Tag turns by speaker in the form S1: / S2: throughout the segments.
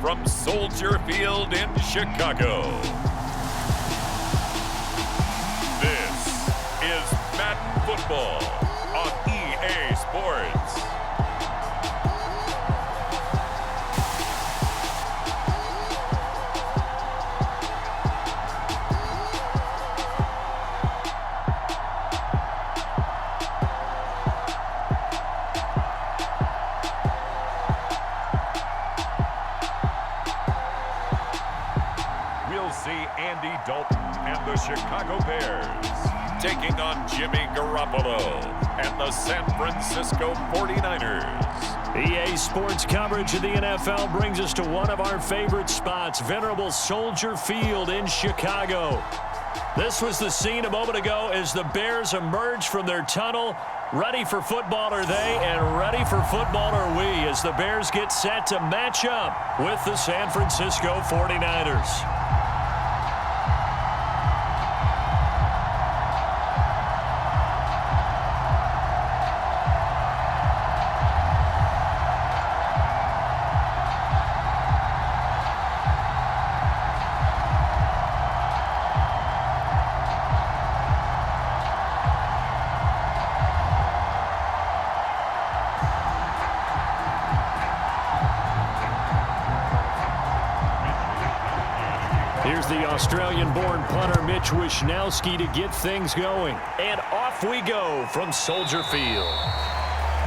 S1: from Soldier Field in Chicago. This is Madden Football on EA Sports. Andy Dalton and the Chicago Bears taking on Jimmy Garoppolo and the San Francisco 49ers.
S2: EA Sports coverage of the NFL brings us to one of our favorite spots, venerable Soldier Field in Chicago. This was the scene a moment ago as the Bears emerged from their tunnel. Ready for football are they, and ready for football are we as the Bears get set to match up with the San Francisco 49ers. Here's the Australian-born punter Mitch Wishnowsky to get things going. And off we go from Soldier Field.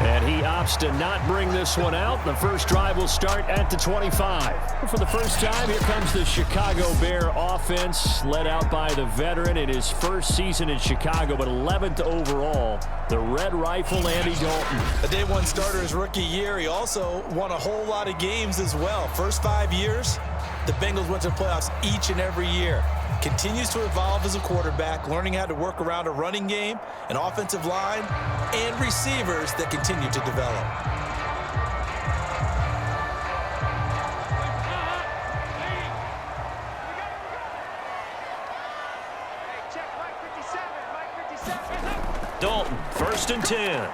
S2: And he opts to not bring this one out. The first drive will start at the 25. For the first time, here comes the Chicago Bear offense, led out by the veteran in his first season in Chicago, but 11th overall, the Red Rifle Andy Dalton.
S3: A day one starter his rookie year. He also won a whole lot of games as well. First 5 years, the Bengals went to the playoffs each and every year. Continues to evolve as a quarterback, learning how to work around a running game, an offensive line, and receivers that continue to develop.
S2: Dalton, 1st and 10.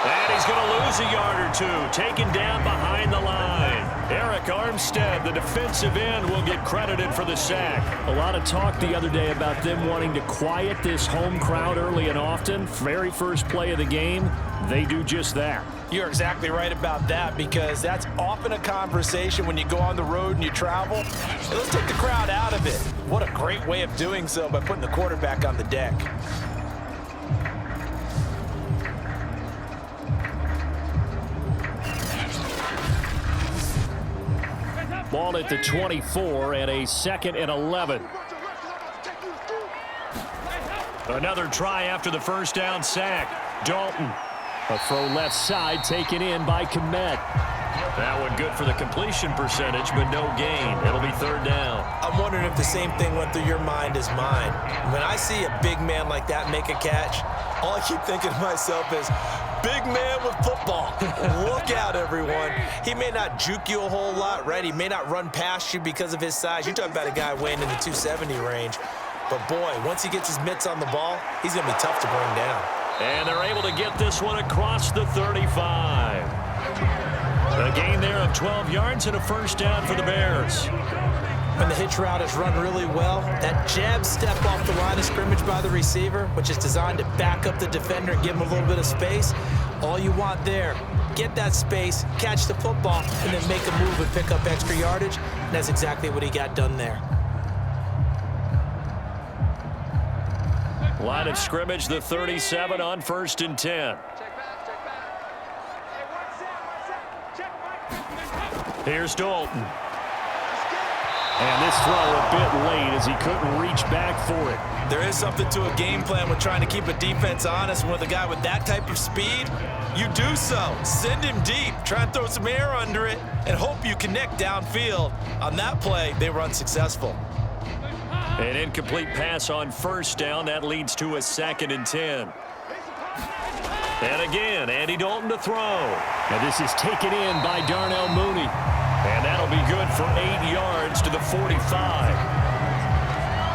S2: And he's going to lose a yard or two, taken down behind the line. Eric Armstead, the defensive end, will get credited for the sack. A lot of talk the other day about them wanting to quiet this home crowd early and often. Very first play of the game, they do just that.
S3: You're exactly right about that, because that's often a conversation when you go on the road and you travel. Let's take the crowd out of it. What a great way of doing so by putting the quarterback on the deck.
S2: Ball at the 24 and a 2nd and 11. Another try after the first down sack. Dalton. A throw left side taken in by Komet. That one good for the completion percentage, but no gain. It'll be 3rd down.
S3: I'm wondering if the same thing went through your mind as mine. When I see a big man like that make a catch, all I keep thinking to myself is, big man with football. Look out, everyone. He may not juke you a whole lot, right? He may not run past you because of his size. You're talking about a guy weighing in the 270 range. But, boy, once he gets his mitts on the ball, he's going to be tough to bring down.
S2: And they're able to get this one across the 35. A gain there of 12 yards and a 1st down for the Bears.
S3: When the hitch route is run really well, that jab step off the line of scrimmage by the receiver, which is designed to back up the defender and give him a little bit of space, all you want there, get that space, catch the football, and then make a move and pick up extra yardage. And that's exactly what he got done there.
S2: Line of scrimmage, the 37 on 1st and 10. Here's Dalton. And this throw a bit late as he couldn't reach back for it.
S3: There is something to a game plan with trying to keep a defense honest. With a guy with that type of speed, you do so. Send him deep, try and throw some air under it, and hope you connect downfield. On that play, they were unsuccessful.
S2: An incomplete pass on 1st down. That leads to a 2nd and 10. And again, Andy Dalton to throw. And this is taken in by Darnell Mooney. And that'll be good for 8 yards to the 45.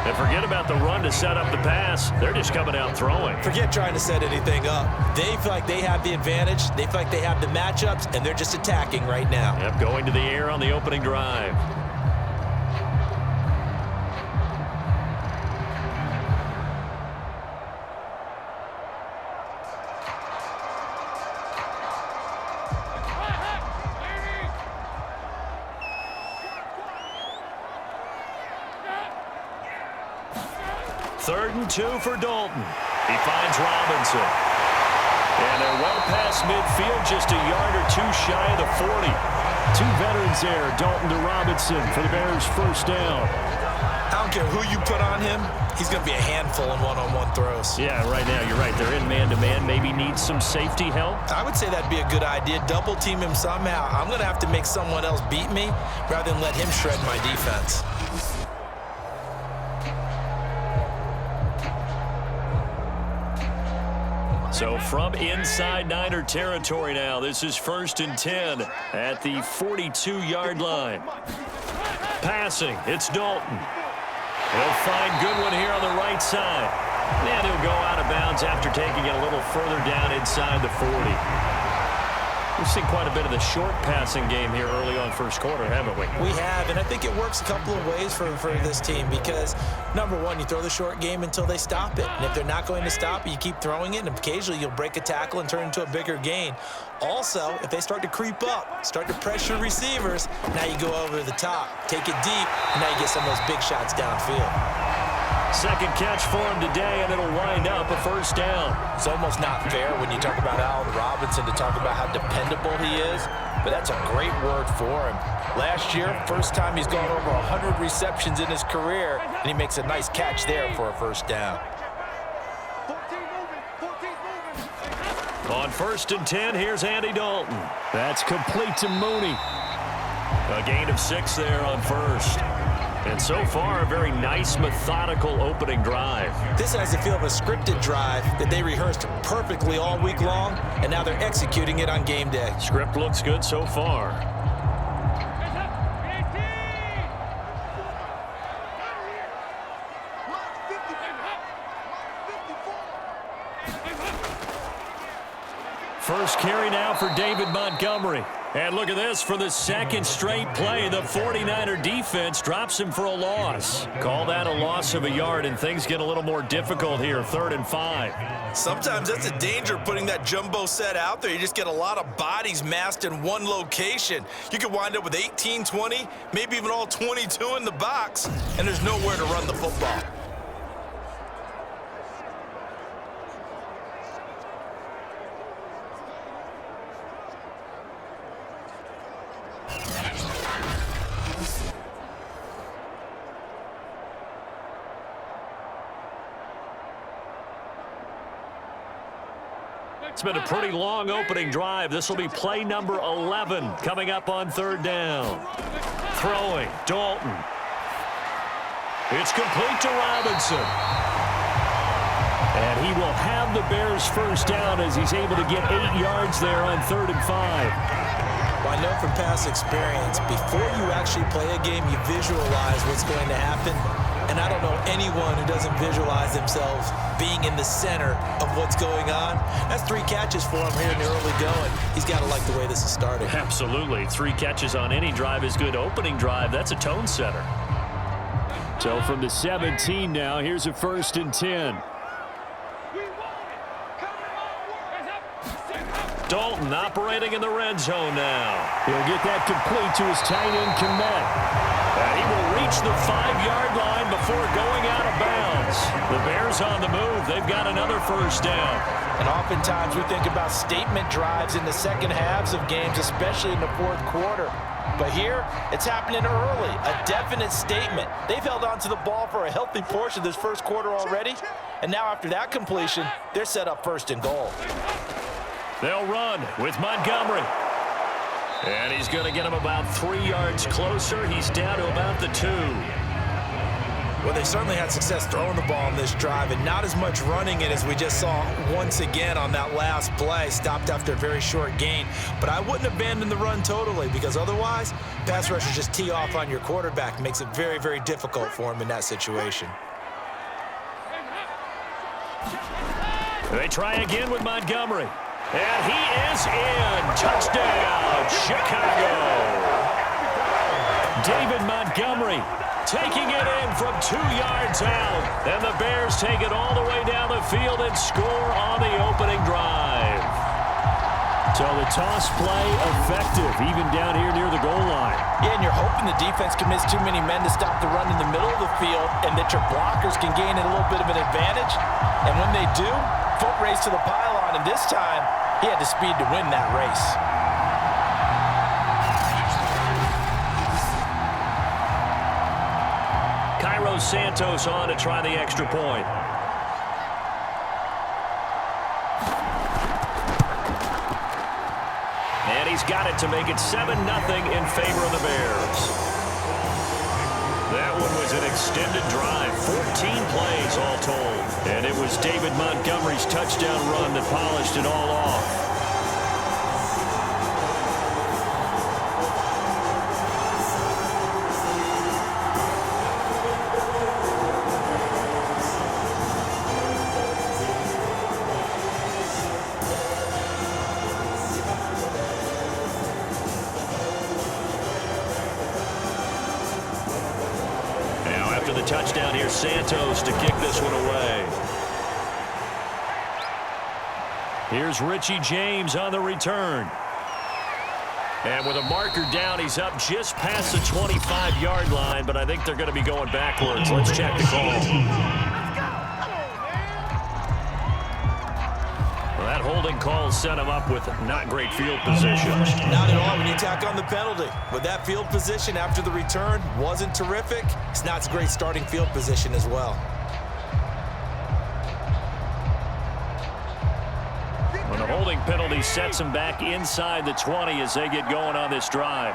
S2: And forget about the run to set up the pass. They're just coming out throwing.
S3: Forget trying to set anything up. They feel like they have the advantage. They feel like they have the matchups, and they're just attacking right now.
S2: Yep, going to the air on the opening drive. Third and 2 for Dalton. He finds Robinson. And they're well past midfield, just a yard or two shy of the 40. Two veterans there, Dalton to Robinson for the Bears' first down.
S3: I don't care who you put on him. He's going to be a handful in one-on-one throws.
S2: Yeah, right now, you're right. They're in man-to-man. Maybe needs some safety help.
S3: I would say that'd be a good idea. Double team him somehow. I'm going to have to make someone else beat me rather than let him shred my defense.
S2: So from inside Niner territory now, this is 1st and 10 at the 42-yard line. Passing, it's Dalton. He'll find Goodwin here on the right side. And he'll go out of bounds after taking it a little further down inside the 40. We've seen quite a bit of the short passing game here early on first quarter, haven't we?
S3: We have, and I think it works a couple of ways for this team because, number one, you throw the short game until they stop it. And if they're not going to stop it, you keep throwing it, and occasionally you'll break a tackle and turn into a bigger gain. Also, if they start to creep up, start to pressure receivers, now you go over the top, take it deep, and now you get some of those big shots downfield.
S2: Second catch for him today, and it'll wind up a first down.
S3: It's almost not fair when you talk about Allen Robinson to talk about how dependable he is, but that's a great word for him. Last year, first time he's gone over 100 receptions in his career, and he makes a nice catch there for a first down.
S2: On 1st and 10, here's Andy Dalton. That's complete to Mooney. A gain of 6 there on first. And so far, a very nice, methodical opening drive.
S3: This has the feel of a scripted drive that they rehearsed perfectly all week long, and now they're executing it on game day.
S2: Script looks good so far. First carry now for David Montgomery. And look at this, for the second straight play, the 49er defense drops him for a loss. Call that a loss of a yard, and things get a little more difficult here, 3rd and 5.
S3: Sometimes that's a danger putting that jumbo set out there. You just get a lot of bodies massed in one location. You could wind up with 18, 20, maybe even all 22 in the box, and there's nowhere to run the football.
S2: It's been a pretty long opening drive. This will be play number 11 coming up on 3rd down. Throwing, Dalton. It's complete to Robinson. And he will have the Bears' first down as he's able to get 8 yards there on 3rd and 5.
S3: Well, I know from past experience, before you actually play a game, you visualize what's going to happen. And I don't know anyone who doesn't visualize themselves being in the center of what's going on. That's 3 catches for him here in the early going. He's got to like the way this is starting.
S2: Absolutely. 3 catches on any drive is good. Opening drive, that's a tone setter. So from the 17 now, here's a 1st and 10. Dalton operating in the red zone now. He'll get that complete to his tight end, Mack. And he will reach the 5-yard line before going out of bounds. The Bears on the move. They've got another first down.
S3: And oftentimes we think about statement drives in the second halves of games, especially in the 4th quarter. But here, it's happening early, a definite statement. They've held on to the ball for a healthy portion of this first quarter already. And now after that completion, they're set up 1st and goal.
S2: They'll run with Montgomery. And he's going to get him about 3 yards closer. He's down to about the 2. Well,
S3: they certainly had success throwing the ball on this drive and not as much running it as we just saw once again on that last play. Stopped after a very short gain. But I wouldn't abandon the run totally because otherwise, pass rushers just tee off on your quarterback. Makes it very, very difficult for him in that situation.
S2: They try again with Montgomery. And he is in. Touchdown, Chicago. David Montgomery taking it in from 2 yards out. And the Bears take it all the way down the field and score on the opening drive. So the toss play effective, even down here near the goal line.
S4: Yeah, and you're hoping the defense commits too many men to stop the run in the middle of the field and that your blockers can gain a little bit of an advantage. And when they do, foot race to the pylon, and this time he had the speed to win that race.
S2: Cairo Santos on to try the extra point. And he's got it to make it 7-0 in favor of the Bears. That one was an extended drive, 14 plays all told. And it was David Montgomery's touchdown run that polished it all off. Touchdown here, Santos to kick this one away. Here's Richie James on the return. And with a marker down, he's up just past the 25-yard line, but I think they're going to be going backwards. Let's check the call. That holding call set him up with not great field position.
S3: Not at all when you tack on the penalty. But that field position after the return wasn't terrific. It's not a great starting field position as well.
S2: When the holding penalty sets him back inside the 20 as they get going on this drive.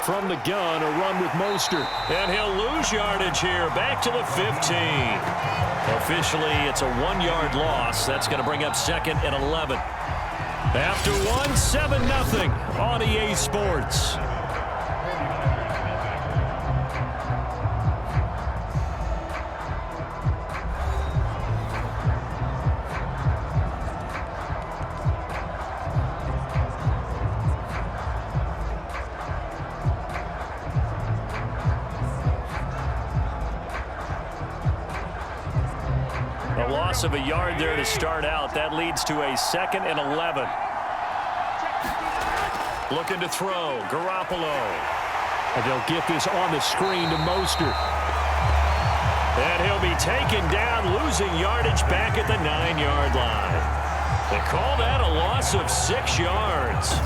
S2: From the gun, a run with Mostert. And he'll lose yardage here, back to the 15. Officially, it's a 1-yard loss. That's going to bring up 2nd and 11. After one, 7-0 on EA Sports. Of a yard there to start out. That leads to a 2nd and 11. Looking to throw. Garoppolo. And they'll get this on the screen to Mostert. And he'll be taken down, losing yardage back at the 9-yard line. They call that a loss of 6 yards.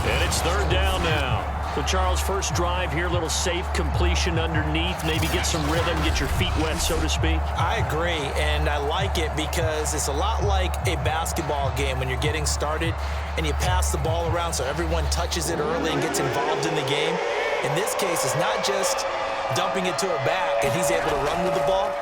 S2: And it's 3rd down now. So, Charles, first drive here, little safe completion underneath, maybe get some rhythm, get your feet wet, so to speak.
S3: I agree, and I like it because it's a lot like a basketball game when you're getting started and you pass the ball around so everyone touches it early and gets involved in the game. In this case, it's not just dumping it to a back and he's able to run with the ball,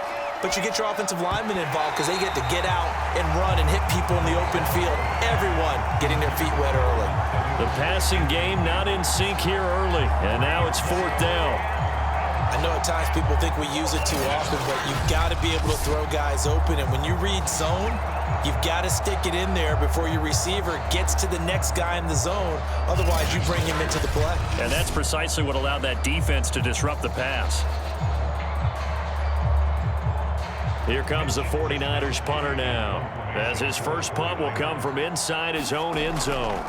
S3: but you get your offensive linemen involved because they get to get out and run and hit people in the open field. Everyone getting their feet wet early.
S2: The passing game not in sync here early, and now it's 4th down.
S3: I know at times people think we use it too often, but you've got to be able to throw guys open, and when you read zone, you've got to stick it in there before your receiver gets to the next guy in the zone. Otherwise, you bring him into the play.
S2: And that's precisely what allowed that defense to disrupt the pass. Here comes the 49ers punter now, as his first punt will come from inside his own end zone.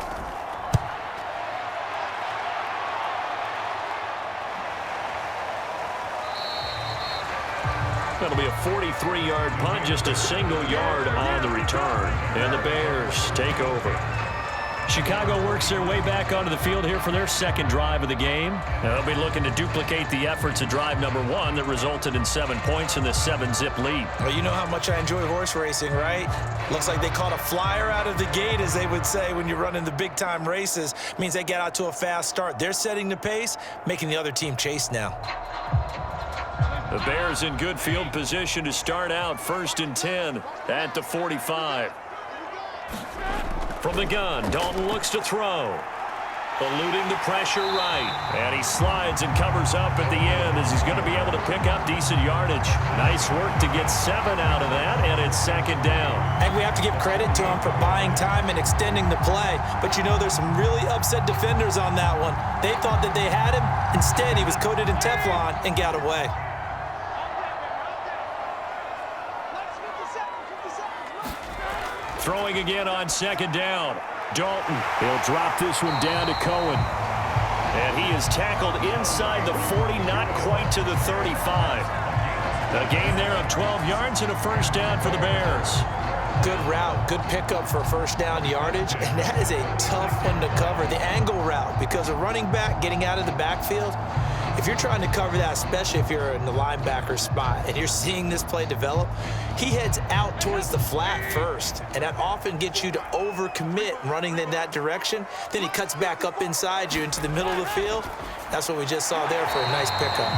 S2: That'll be a 43-yard punt, just a single yard on the return. And the Bears take over. Chicago works their way back onto the field here for their 2nd drive of the game. They'll be looking to duplicate the efforts of drive number 1 that resulted in 7 points in the 7-zip lead.
S3: Well, you know how much I enjoy horse racing, right? Looks like they caught a flyer out of the gate, as they would say when you're running the big-time races. Means they get out to a fast start. They're setting the pace, making the other team chase now.
S2: The Bears in good field position to start out 1st and 10 at the 45. From the gun, Dalton looks to throw. Eluding the pressure right. And he slides and covers up at the end as he's going to be able to pick up decent yardage. Nice work to get 7 out of that, and it's second down.
S3: And we have to give credit to him for buying time and extending the play. But you know, there's some really upset defenders on that one. They thought that they had him. Instead, he was coated in Teflon and got away.
S2: Throwing again on second down. Dalton, he'll drop this one down to Cohen. And he is tackled inside the 40, not quite to the 35. A gain there of 12 yards and a first down for the Bears.
S3: Good route, good pickup for first down yardage, and that is a tough one to cover, the angle route, because a running back getting out of the backfield, if you're trying to cover that, especially if you're in the linebacker spot and you're seeing this play develop, he heads out towards the flat first, and that often gets you to overcommit running in that direction. Then he cuts back up inside you into the middle of the field. That's what we just saw there for a nice pickup.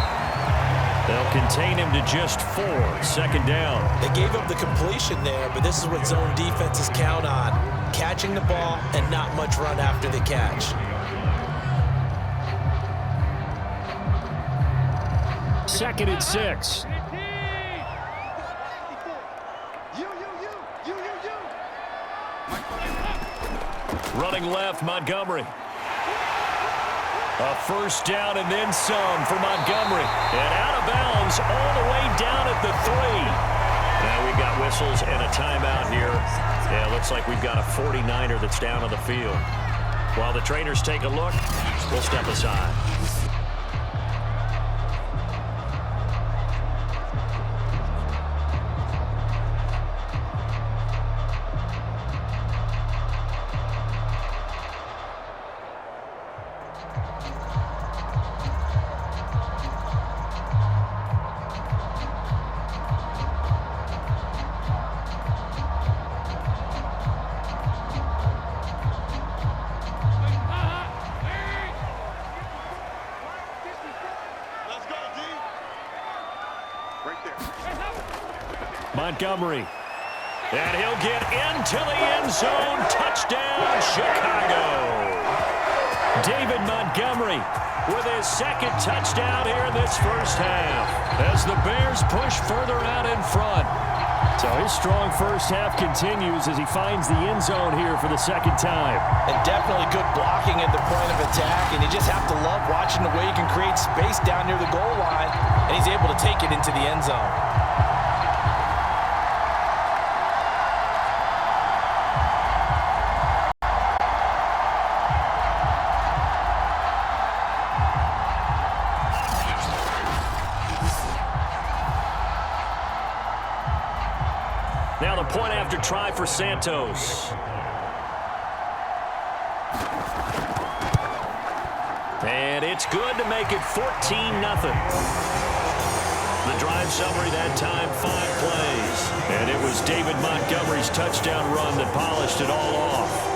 S2: They'll contain him to just 4, second down.
S3: They gave up the completion there, but this is what zone defenses count on, catching the ball and not much run after the catch.
S2: Second and 6. Running left, Montgomery. A first down and then some for Montgomery. And out of bounds all the way down at the 3. Now we've got whistles and a timeout here. Yeah, it looks like we've got a 49er that's down on the field. While the trainers take a look, we'll step aside. Montgomery. And he'll get into the end zone. Touchdown, Chicago. David Montgomery with his second touchdown here in this first half as the Bears push further out in front. So his strong first half continues as he finds the end zone here for the second time.
S4: And definitely good blocking at the point of attack, and you just have to love watching the way he can create space down near the goal line, and he's able to take it into the end zone.
S2: Now the point after try for Santos. And it's good to make it 14-0. The drive summary that time, 5 plays. And it was David Montgomery's touchdown run that polished it all off.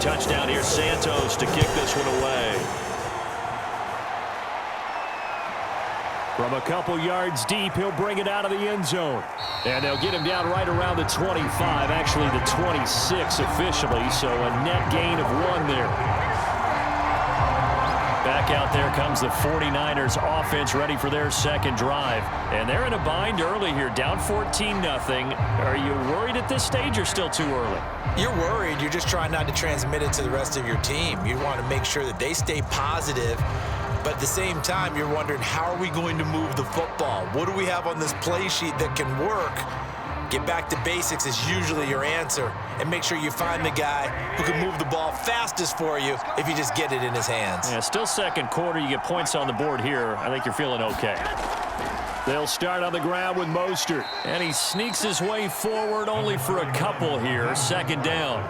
S2: Touchdown here, Santos to kick this one away. From a couple yards deep, he'll bring it out of the end zone. And they'll get him down right around the 25, actually the 26 officially, so a net gain of 1 there. Back out there comes the 49ers offense ready for their second drive. And they're in a bind early here, down 14-0. Are you worried at this stage or still too early?
S3: You're worried. You're just trying not to transmit it to the rest of your team. You want to make sure that they stay positive. But at the same time, you're wondering, how are we going to move the football? What do we have on this play sheet that can work? Get back to basics is usually your answer. And make sure you find the guy who can move the ball fastest for you if you just get it in his hands.
S2: Yeah, still second quarter. You get points on the board here. I think you're feeling okay. They'll start on the ground with Mostert. And he sneaks his way forward only for a couple here. Second down.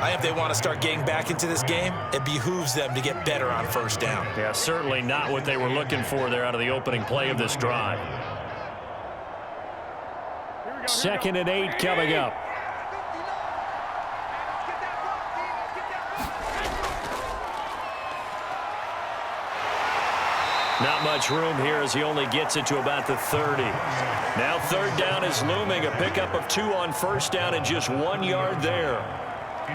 S3: If they want to start getting back into this game, it behooves them to get better on first down.
S2: Yeah, certainly not what they were looking for there out of the opening play of this drive. 2nd and 8 coming up. Not much room here as he only gets it to about the 30. Now 3rd down is looming. A pickup of 2 on first down and just 1 yard there.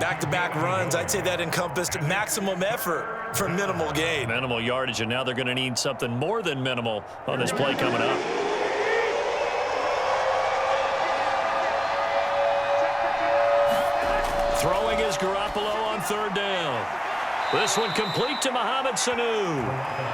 S3: Back-to-back runs, I'd say that encompassed maximum effort for minimal gain.
S2: Minimal yardage, and now they're going to need something more than minimal on this play coming up. Throwing is Garoppolo on 3rd down. This one complete to Mohamed Sanu.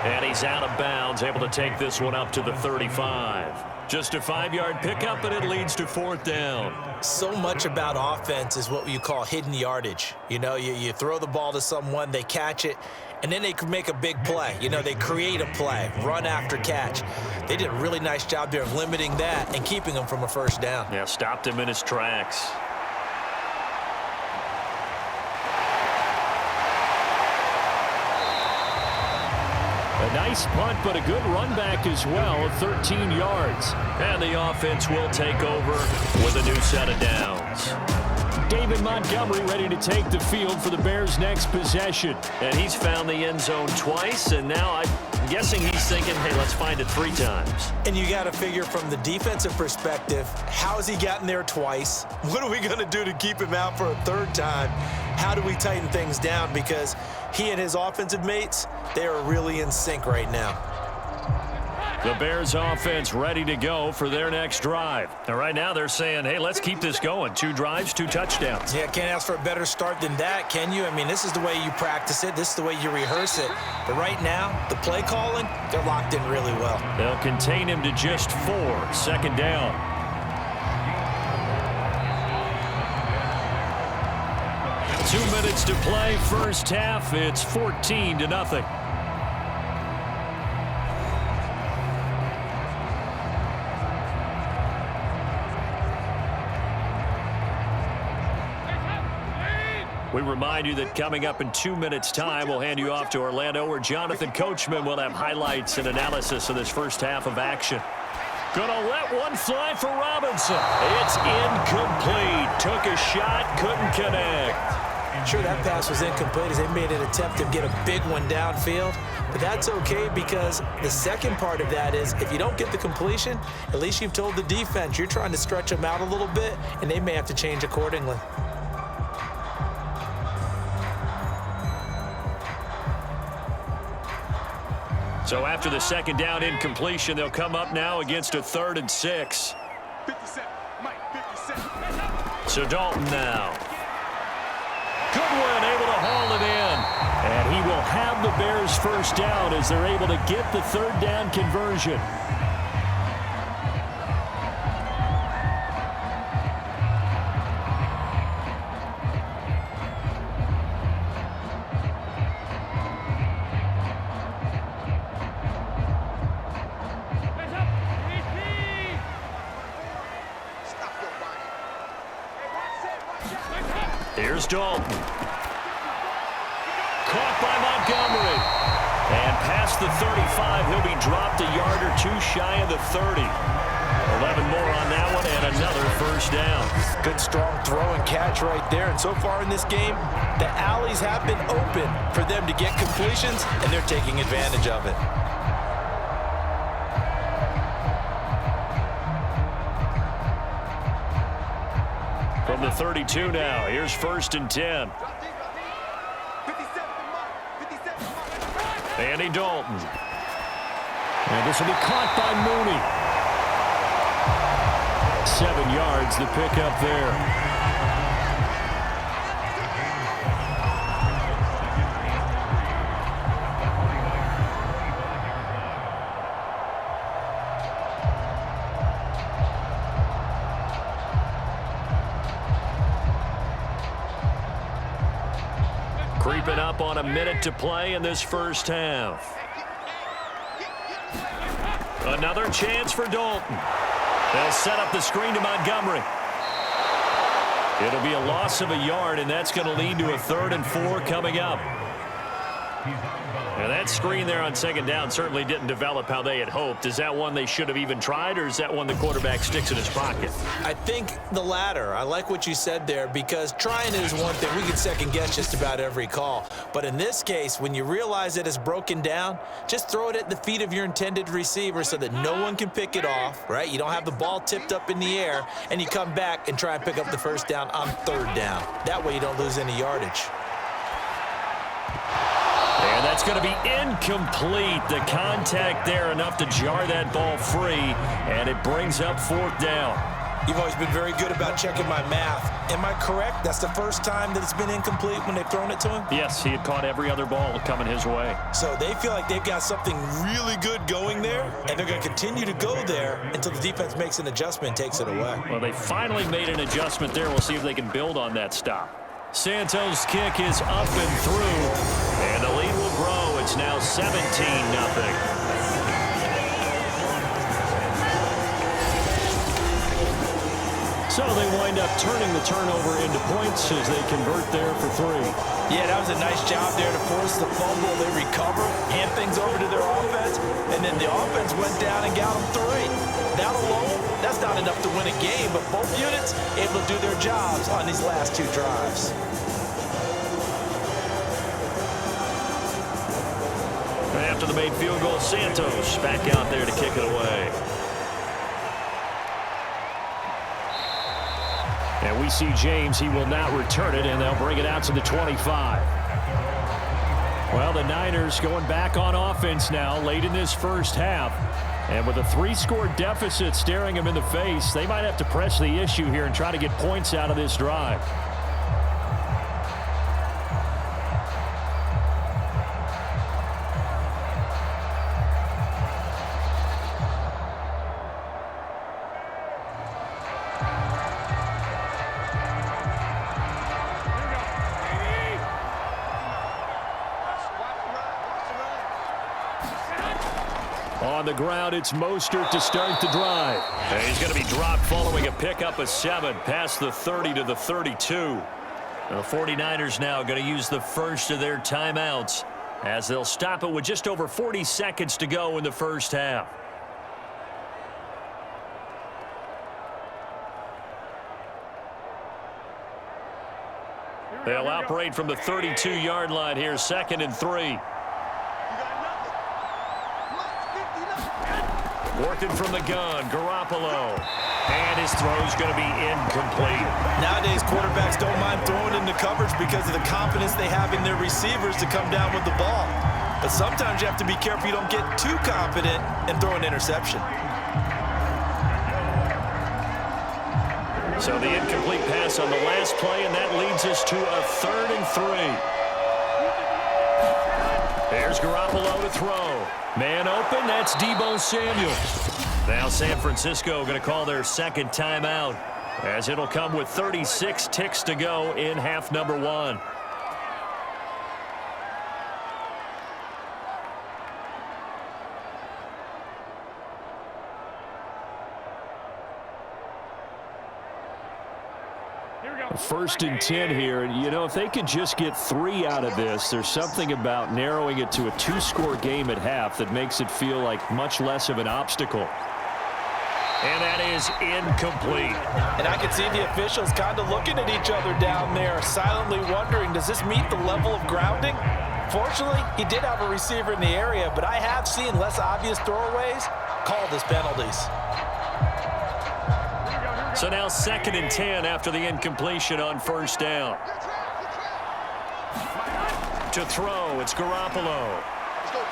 S2: And he's out of bounds, able to take this one up to the 35. Just a 5-yard pickup, and it leads to 4th down.
S3: So much about offense is what you call hidden yardage. You know, you throw the ball to someone, they catch it, and then they can make a big play. You know, they create a play, run after catch. They did a really nice job there of limiting that and keeping him from a first down.
S2: Yeah, stopped him in his tracks. A nice punt, but a good run back as well of 13 yards. And the offense will take over with a new set of downs. David Montgomery ready to take the field for the Bears' next possession. And he's found the end zone twice, and now I'm guessing he's thinking, hey, let's find it 3 times.
S3: And you got to figure from the defensive perspective, how has he gotten there twice? What are we going to do to keep him out for a 3rd time? How do we tighten things down? Because he and his offensive mates, they are really in sync right now.
S2: The Bears offense ready to go for their next drive. And right now they're saying, hey, let's keep this going. 2 drives, 2 touchdowns.
S3: Yeah, can't ask for a better start than that, can you? I mean, this is the way you practice it. This is the way you rehearse it. But right now, the play calling, they're locked in really well.
S2: They'll contain him to just 4. 2nd down. Two minutes to play, first half. It's 14-0. We remind you that coming up in 2 minutes' time, we'll hand you off to Orlando, where Jonathan Coachman will have highlights and analysis of this first half of action. Gonna let one fly for Robinson. It's incomplete. Took a shot, couldn't connect.
S3: Sure, that pass was incomplete as they made an attempt to get a big one downfield. But that's okay, because the second part of that is if you don't get the completion, at least you've told the defense you're trying to stretch them out a little bit, and they may have to change accordingly.
S2: So after the second down incompletion, they'll come up now against a 3rd and 6.
S5: 57, Mike, 57.
S2: So Dalton now. Goodwin able to haul it in. And he will have the Bears first down as they're able to get the 3rd down conversion. Here's Dalton. Caught by Montgomery. And past the 35, he'll be dropped a yard or 2 shy of the 30. 11 more on that one, and another first down.
S4: Good, strong throw and catch right there. And so far in this game, the alleys have been open for them to get completions, and they're taking advantage of it.
S2: From the 32 now, here's 1st and 10. Andy Dalton. And this will be caught by Mooney. 7 yards, the pickup there. Creeping up on a minute to play in this first half. Another chance for Dalton. They'll set up the screen to Montgomery. It'll be a loss of a yard, and that's going to lead to a 3rd and 4 coming up. Now that screen there on 2nd down certainly didn't develop how they had hoped. Is that one they should have even tried, or is that one the quarterback sticks in his pocket?
S3: I think the latter. I like what you said there, because trying it is one thing. We can second-guess just about every call. But in this case, when you realize that it's broken down, just throw it at the feet of your intended receiver so that no one can pick it off, right? You don't have the ball tipped up in the air, and you come back and try and pick up the 1st down on 3rd down. That way you don't lose any yardage.
S2: And that's going to be incomplete. The contact there enough to jar that ball free, and it brings up 4th down.
S3: You've always been very good about checking my math. Am I correct? That's the first time that it's been incomplete when they've thrown it to him?
S2: Yes, he had caught every other ball coming his way.
S3: So they feel like they've got something really good going there, and they're going to continue to go there until the defense makes an adjustment and takes it away.
S2: Well, they finally made an adjustment there. We'll see if they can build on that stop. Santos' kick is up and through, and the lead will grow. It's now 17-0. So they wind up turning the turnover into points as they convert there for 3.
S4: Yeah, that was a nice job there to force the fumble. They recover, hand things over to their offense, and then the offense went down and got them 3. That alone, that's not enough to win a game, but both units able to do their jobs on these last 2 drives.
S2: After the made field goal, Santos back out there to kick it away. And we see James. He will not return it, and they'll bring it out to the 25. Well, the Niners going back on offense now late in this first half. And with a 3-score deficit staring them in the face, they might have to press the issue here and try to get points out of this drive. On the ground, it's Mostert to start the drive. And he's going to be dropped following a pickup of 7 past the 30 to the 32. And the 49ers now going to use the first of their timeouts as they'll stop it with just over 40 seconds to go in the first half. They'll operate from the 32-yard line here, 2nd and 3. Working from the gun, Garoppolo. And his throw's going to be incomplete.
S3: Nowadays, quarterbacks don't mind throwing into coverage because of the confidence they have in their receivers to come down with the ball. But sometimes you have to be careful you don't get too confident and throw an interception.
S2: So the incomplete pass on the last play, and that leads us to a 3rd and 3. There's Garoppolo to throw. Man open, that's Deebo Samuel. Now San Francisco going to call their 2nd timeout as it'll come with 36 ticks to go in half number 1. First and 10 here, and you know, if they could just get 3 out of this, there's something about narrowing it to a 2-score game at half that makes it feel like much less of an obstacle. And that is incomplete.
S4: And I can see the officials kind of looking at each other down there, silently wondering, does this meet the level of grounding? Fortunately, he did have a receiver in the area, but I have seen less obvious throwaways called as penalties.
S2: So now 2nd and 10 after the incompletion on 1st down. To throw, it's Garoppolo.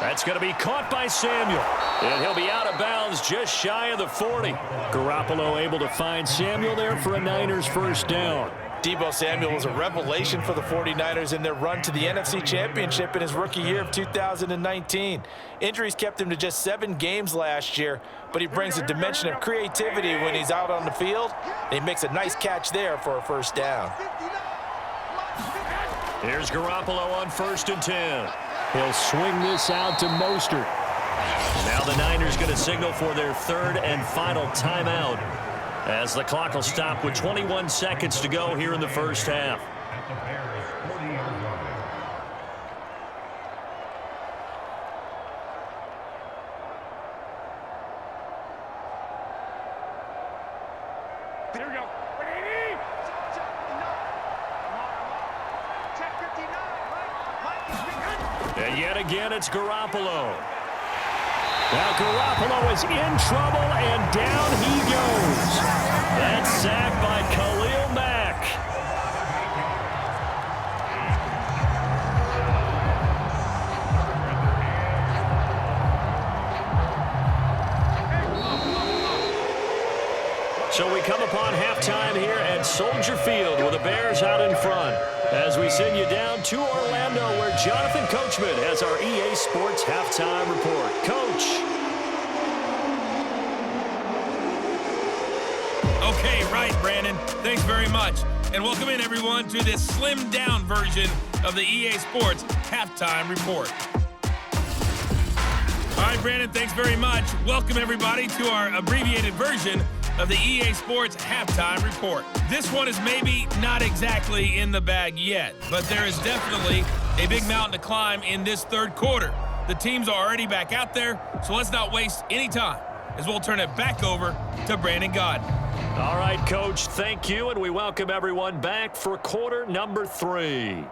S2: That's going to be caught by Samuel. And he'll be out of bounds just shy of the 40. Garoppolo able to find Samuel there for a Niners 1st down.
S4: Deebo Samuel was a revelation for the 49ers in their run to the NFC Championship in his rookie year of 2019. Injuries kept him to just 7 games last year, but he brings a dimension of creativity when he's out on the field, and he makes a nice catch there for a 1st down.
S2: Here's Garoppolo on 1st and 10. He'll swing this out to Mostert. Now the Niners going to signal for their 3rd and final timeout as the clock will stop with 21 seconds to go here in the first half.
S5: Here we go.
S2: And yet again, it's Garoppolo. Now Garoppolo is in trouble, and down he goes. That's sacked by Khalil Mack. So we come upon halftime here at Soldier Field with the Bears out in front, as we send you down to Orlando, where Jonathan Coachman has our EA Sports Halftime Report. Coach.
S6: Okay, right, Brandon. Thanks very much. And welcome in, everyone, to this slimmed-down version of the EA Sports Halftime Report. All right, Brandon, thanks very much. Welcome, everybody, to our abbreviated version of the EA Sports Halftime Report. This one is maybe not exactly in the bag yet, but there is definitely a big mountain to climb in this third quarter. The teams are already back out there, so let's not waste any time, as we'll turn it back over to Brandon Gaudin.
S2: All right, Coach, thank you, and we welcome everyone back for quarter number 3.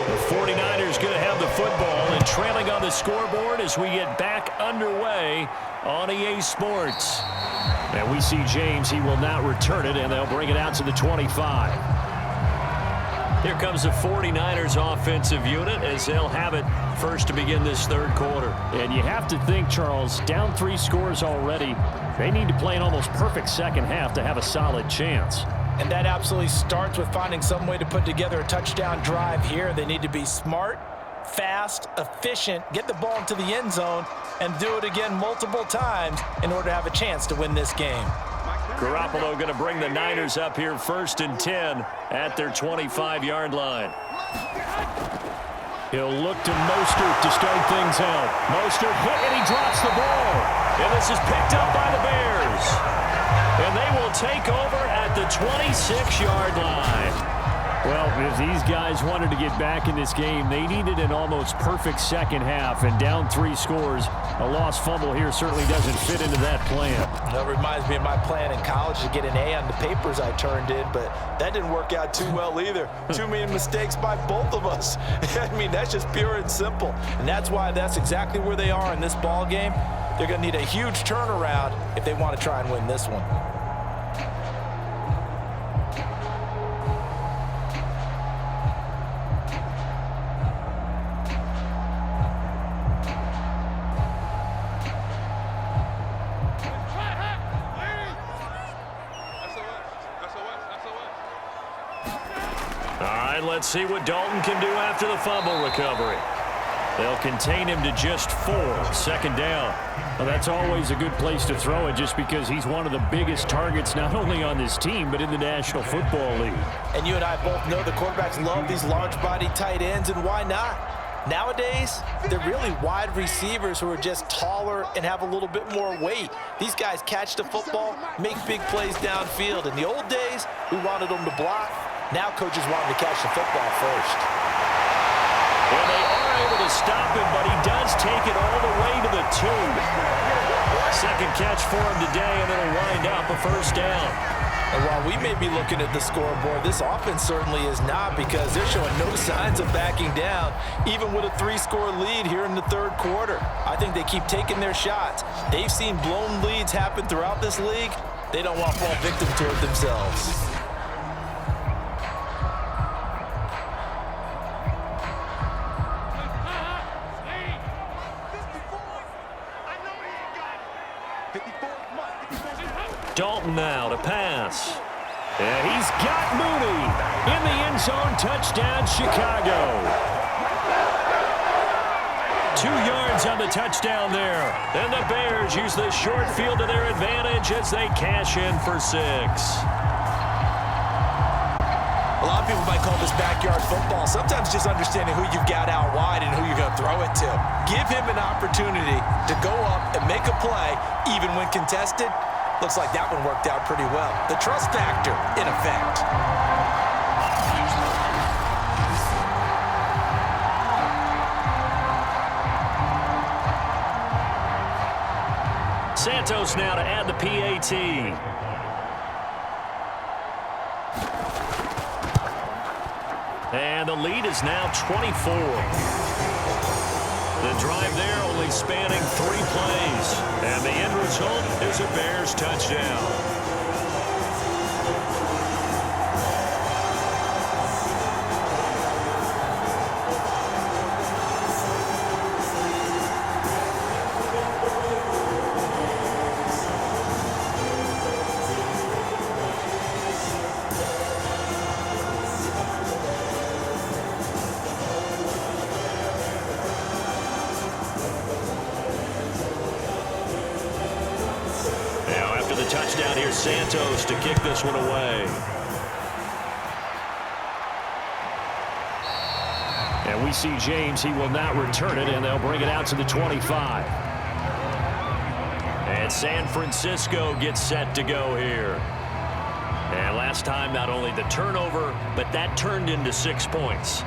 S2: The 49ers going to have the football and trailing on the scoreboard as we get back underway on EA Sports. And we see James. He will not return it, and they'll bring it out to the 25. Here comes the 49ers offensive unit as they'll have it first to begin this third quarter.
S7: And you have to think, Charles, down 3 scores already. They need to play an almost perfect second half to have a solid chance.
S4: And that absolutely starts with finding some way to put together a touchdown drive here. They need to be smart, fast, efficient, get the ball into the end zone, and do it again multiple times in order to have a chance to win this game.
S2: Garoppolo going to bring the Niners up here first and 10 at their 25-yard line.
S7: He'll look to Mostert to start things out. Mostert hit, and he drops the ball.
S2: And this is picked up by the Bears. And they will take over at the 26-yard line.
S7: Well, if these guys wanted to get back in this game, they needed an almost perfect second half, and down 3 scores. A lost fumble here certainly doesn't fit into that plan.
S4: That reminds me of my plan in college to get an A on the papers I turned in, but that didn't work out too well either. Too many mistakes by both of us. I mean, that's just pure and simple. And that's why that's exactly where they are in this ball game. They're going to need a huge turnaround if they want to try and win this one.
S2: Let's see what Dalton can do after the fumble recovery. They'll contain him to just 4. Second down.
S7: Well, that's always a good place to throw it just because he's one of the biggest targets not only on this team but in the National Football League.
S4: And you and I both know the quarterbacks love these large-body tight ends, and why not? Nowadays, they're really wide receivers who are just taller and have a little bit more weight. These guys catch the football, make big plays downfield. In the old days, we wanted them to block. Now coaches want him to catch the football first.
S2: Well, they are able to stop him, but he does take it all the way to the 2. Second catch for him today, and it'll wind up a first down.
S4: And while we may be looking at the scoreboard, this offense certainly is not, because they're showing no signs of backing down, even with a 3-score lead here in the third quarter. I think they keep taking their shots. They've seen blown leads happen throughout this league. They don't want to fall victim to it themselves.
S2: Dalton now to pass. And he's got Mooney in the end zone. Touchdown, Chicago. 2 yards on the touchdown there. And the Bears use the short field to their advantage as they cash in for 6.
S3: A lot of people might call this backyard football. Sometimes just understanding who you've got out wide and who you're going to throw it to. Give him an opportunity to go up and make a play, even when contested. Looks like that one worked out pretty well. The trust factor, in effect.
S2: Santos now to add the PAT. And the lead is now 24. The drive there only spanning 3 plays. And the end result is a Bears touchdown. Touchdown here, Santos to kick this one away. And we see James. He will not return it, and they'll bring it out to the 25. And San Francisco gets set to go here. And last time, not only the turnover, but that turned into 6 points.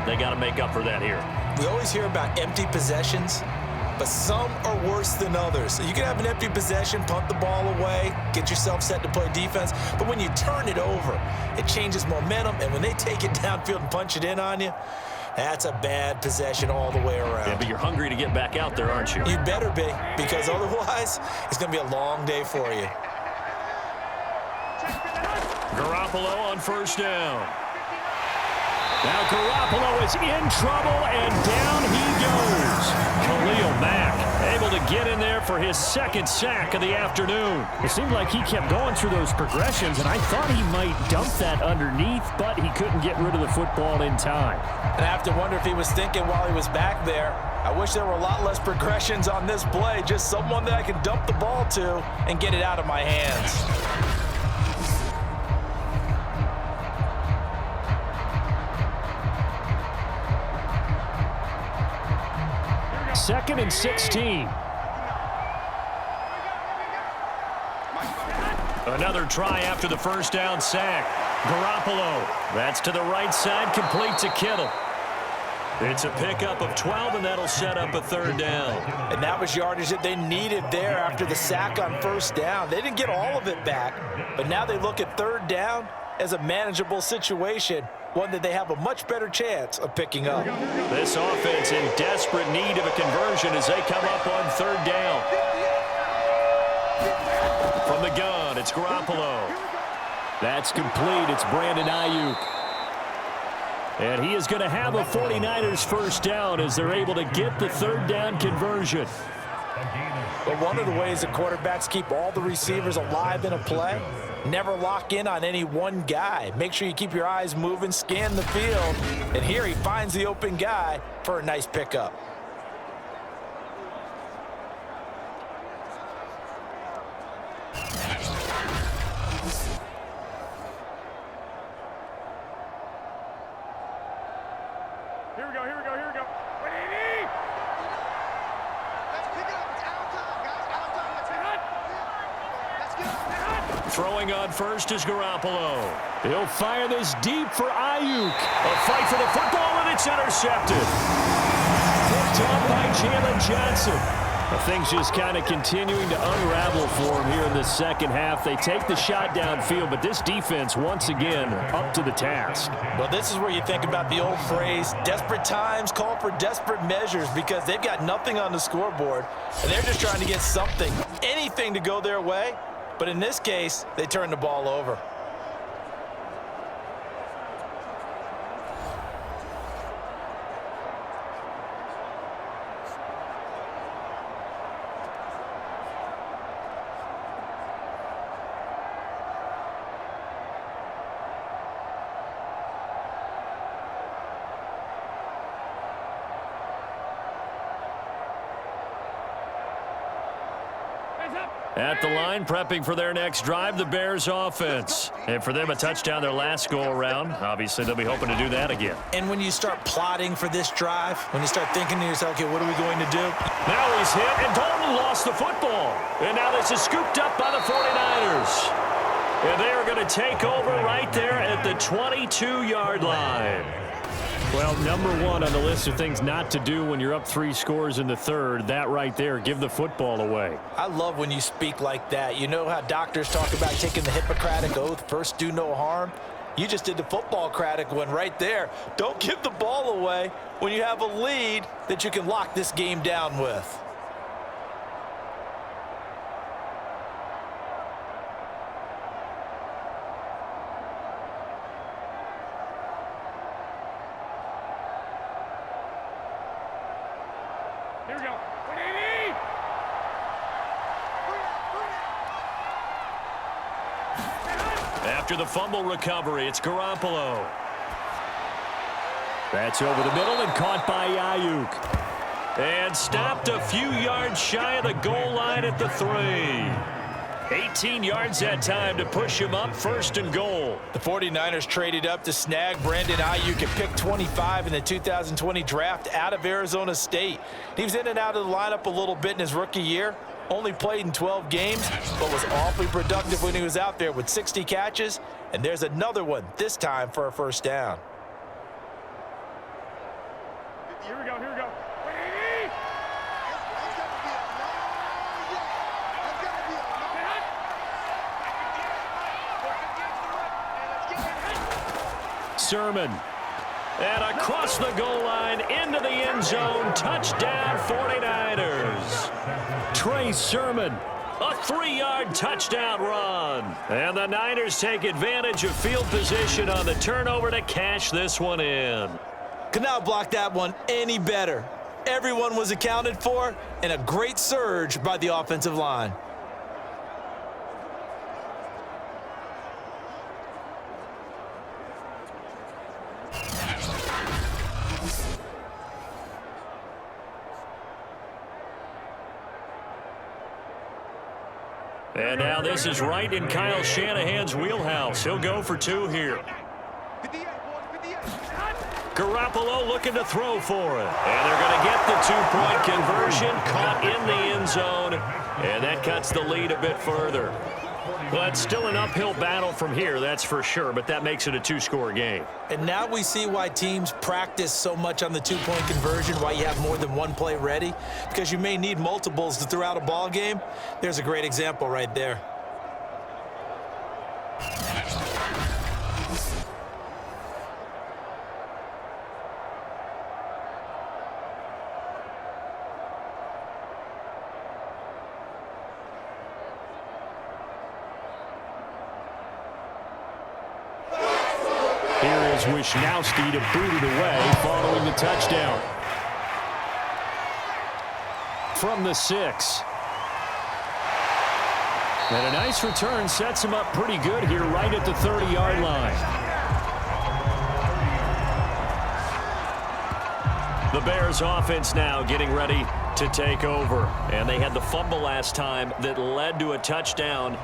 S2: They got to make up for that here.
S3: We always hear about empty possessions, but some are worse than others. So you can have an empty possession, punt the ball away, get yourself set to play defense. But when you turn it over, it changes momentum. And when they take it downfield and punch it in on you, that's a bad possession all the way around.
S2: Yeah, but you're hungry to get back out there, aren't you?
S3: You better be, because otherwise it's going to be a long day for you.
S2: Garoppolo on first down. Now Garoppolo is in trouble, and down he goes. Khalil Mack able to get in there for his 2nd sack of the afternoon.
S7: It seemed like he kept going through those progressions, and I thought he might dump that underneath, but he couldn't get rid of the football in time.
S4: And I have to wonder if he was thinking while he was back there, I wish there were a lot less progressions on this play, just someone that I can dump the ball to and get it out of my hands.
S7: 2nd and 16.
S2: Another try after the first down sack. Garoppolo, that's to the right side, complete to Kittle. It's a pickup of 12, and that'll set up a 3rd down.
S4: And that was yardage that they needed there after the sack on first down. They didn't get all of it back, but now they look at 3rd down as a manageable situation, one that they have a much better chance of picking up.
S2: This offense in desperate need of a conversion as they come up on 3rd down. From the gun, it's Garoppolo. That's complete. It's Brandon Aiyuk. And he is going to have a 49ers first down as they're able to get the 3rd down conversion.
S4: But one of the ways that quarterbacks keep all the receivers alive in a play, never lock in on any one guy. Make sure you keep your eyes moving, scan the field, and here he finds the open guy for a nice pickup.
S5: Here we go. Let's pick it up. It's out time, guys. Out time. Let's get it.
S2: Throwing on first is Garoppolo. He'll fire this deep for Aiyuk. A fight for the football, and it's intercepted. Picked up by Jalen Johnson. Things just kind of continuing to unravel for him here in the 2nd half. They take the shot downfield, but this defense, once again, up to the task.
S4: Well, this is where you think about the old phrase, desperate times call for desperate measures, because they've got nothing on the scoreboard, and they're just trying to get something, anything to go their way. But in this case, they turn the ball over.
S2: At the line, prepping for their next drive, the Bears offense. And for them, a touchdown their last go-around. Obviously, they'll be hoping to do that again.
S3: And when you start plotting for this drive, when you start thinking to yourself, okay, what are we going to do?
S2: Now he's hit, and Dalton lost the football. And now this is scooped up by the 49ers. And they are going to take over right there at the 22-yard line. Well, number one on the list of things not to do when you're up 3 scores in the third, that right there, give the football away.
S4: I love when you speak like that. You know how doctors talk about taking the Hippocratic Oath, first do no harm? You just did the football-cratic one right there. Don't give the ball away when you have a lead that you can lock this game down with.
S6: Here we go.
S2: After the fumble recovery, it's Garoppolo. That's over the middle and caught by Aiyuk. And stopped a few yards shy of the goal line at the 3. 18 yards that time to push him up, 1st and goal.
S4: The 49ers traded up to snag Brandon Aiyuk at pick 25 in the 2020 draft out of Arizona State. He was in and out of the lineup a little bit in his rookie year. Only played in 12 games, but was awfully productive when he was out there with 60 catches. And there's another one, this time for a 1st down.
S6: Here we go. Here we go.
S2: Sermon. And across the goal line, into the end zone, touchdown 49ers. Trey Sermon, a 3-yard touchdown run. And the Niners take advantage of field position on the turnover to cash this one in.
S3: Could not block that one any better. Everyone was accounted for, and a great surge by the offensive line.
S2: And now this is right in Kyle Shanahan's wheelhouse. He'll go for 2 here. Garoppolo looking to throw for it. And they're going to get the 2-point conversion, caught in the end zone. And that cuts the lead a bit further. Well, it's still an uphill battle from here, that's for sure, but that makes it a 2-score game.
S3: And now we see why teams practice so much on the 2-point conversion, why you have more than one play ready, because you may need multiples to throw out a ball game. There's a great example right there.
S2: Here is Wisnowski to boot it away following the touchdown. From the 6. And a nice return sets him up pretty good here right at the 30-yard line. The Bears offense now getting ready to take over. And they had the fumble last time that led to a touchdown.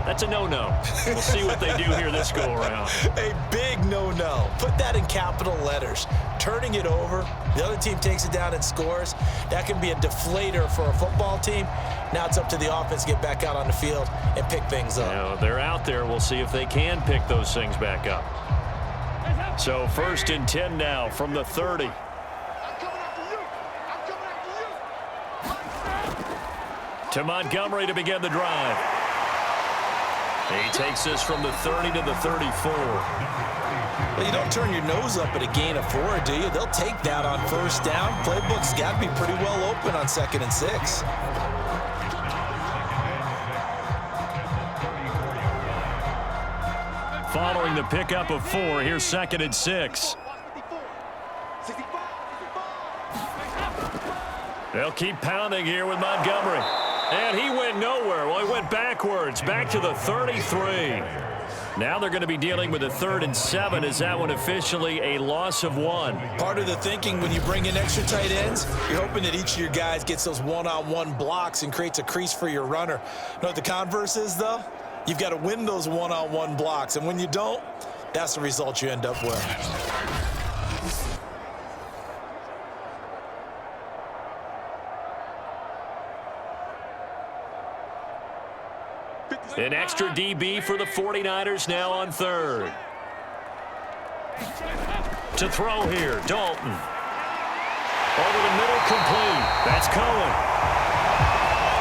S2: That's a no-no. We'll see what they do here this go-around.
S3: A big no-no. Put that in capital letters. Turning it over, the other team takes it down and scores. That can be a deflator for a football team. Now it's up to the offense to get back out on the field and pick things up.
S2: You know, they're out there. We'll see if they can pick those things back up. So 1st and 10 now from the 30. To Montgomery to begin the drive. He takes this from the 30 to the 34.
S3: Well, you don't turn your nose up at a gain of 4, do you? They'll take that on 1st down. Playbook's got to be pretty well open on 2nd and 6.
S2: Following the pickup of 4, here's 2nd and 6. They'll keep pounding here with Montgomery. And he went nowhere. Well, he went backwards, back to the 33. Now they're going to be dealing with a 3rd and 7. Is that one officially a loss of 1?
S3: Part of the thinking when you bring in extra tight ends, you're hoping that each of your guys gets those one-on-one blocks and creates a crease for your runner. You know what the converse is, though? You've got to win those one-on-one blocks, and when you don't, that's the result you end up with.
S2: An extra DB for the 49ers now on 3rd. To throw here, Dalton. Over the middle, complete. That's Cohen.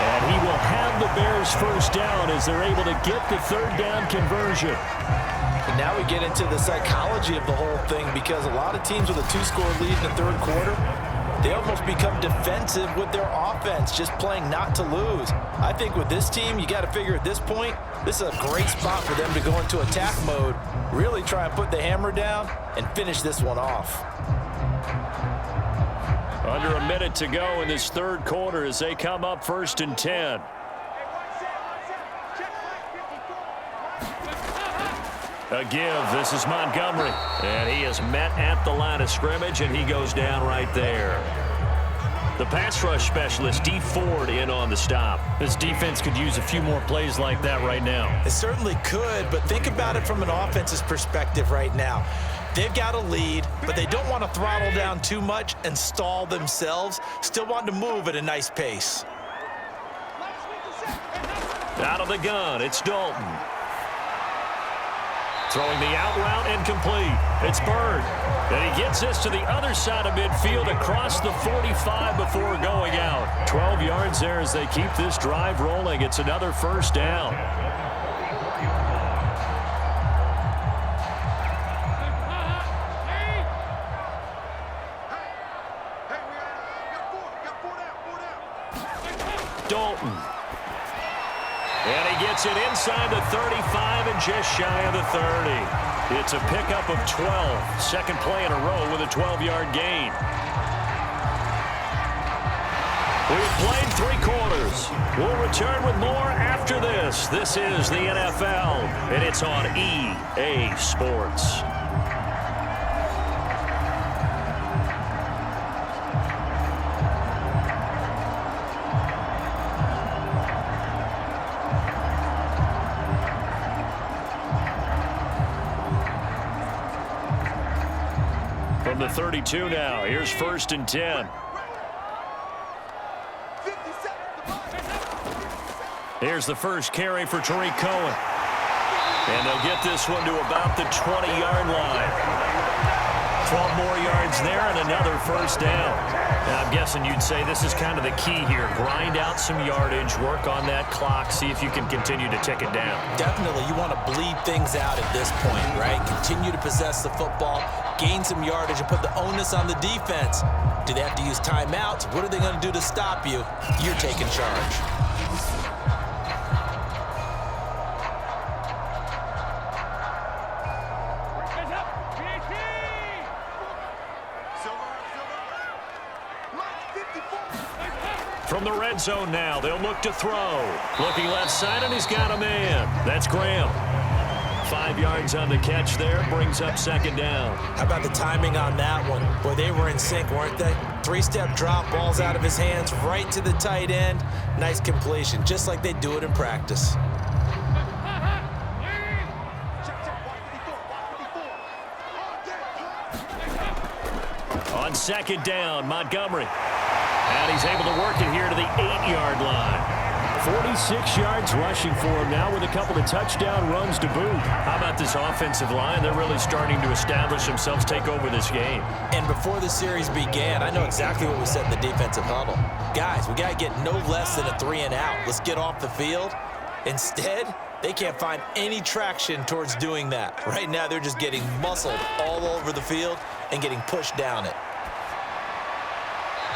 S2: And he will have the Bears first down as they're able to get the 3rd down conversion.
S4: And now we get into the psychology of the whole thing, because a lot of teams with a 2-score lead in the 3rd quarter, they almost become defensive with their offense, just playing not to lose. I think with this team, you got to figure at this point, this is a great spot for them to go into attack mode, really try and put the hammer down and finish this one off.
S2: Under a minute to go in this 3rd quarter as they come up 1st and 10. A give. This is Montgomery. And he is met at the line of scrimmage, and he goes down right there. The pass rush specialist, D. Ford, in on the stop.
S7: This defense could use a few more plays like that right now.
S3: It certainly could, but think about it from an offense's perspective right now. They've got a lead, but they don't want to throttle down too much and stall themselves. Still want to move at a nice pace.
S2: Out of the gun, it's Dalton. Throwing the out route and complete. It's Bird. And he gets this to the other side of midfield across the 45 before going out. 12 yards there as they keep this drive rolling. It's another 1st down. Dalton. And he gets it inside the 35 and just shy of the 30. It's a pickup of 12. Second play in a row with a 12-yard gain. We've played 3 quarters. We'll return with more after this. This is the NFL, and it's on EA Sports. From the 32 now, here's 1st and 10. Here's the first carry for Tariq Cohen. And they'll get this one to about the 20-yard line. 12 more yards there and another 1st down. Now, I'm guessing you'd say this is kind of the key here. Grind out some yardage, work on that clock, see if you can continue to tick it down.
S3: Definitely, you want to bleed things out at this point, right? Continue to possess the football, gain some yardage, and put the onus on the defense. Do they have to use timeouts? What are they going to do to stop you? You're taking charge.
S2: From the red zone now, they'll look to throw. Looking left side, and he's got a man. That's Graham. 5 yards on the catch there, brings up 2nd down.
S3: How about the timing on that one? Boy, they were in sync, weren't they? 3-step drop, ball's out of his hands, right to the tight end. Nice completion, just like they do it in practice.
S2: On 2nd down, Montgomery. And he's able to work it here to the 8-yard line.
S7: 46 yards rushing for him now with a couple of touchdown runs to boot.
S2: How about this offensive line? They're really starting to establish themselves, take over this game.
S3: And before the series began, I know exactly what we said in the defensive huddle. Guys, we got to get no less than a 3-and-out. Let's get off the field. Instead, they can't find any traction towards doing that. Right now, they're just getting muscled all over the field and getting pushed down it.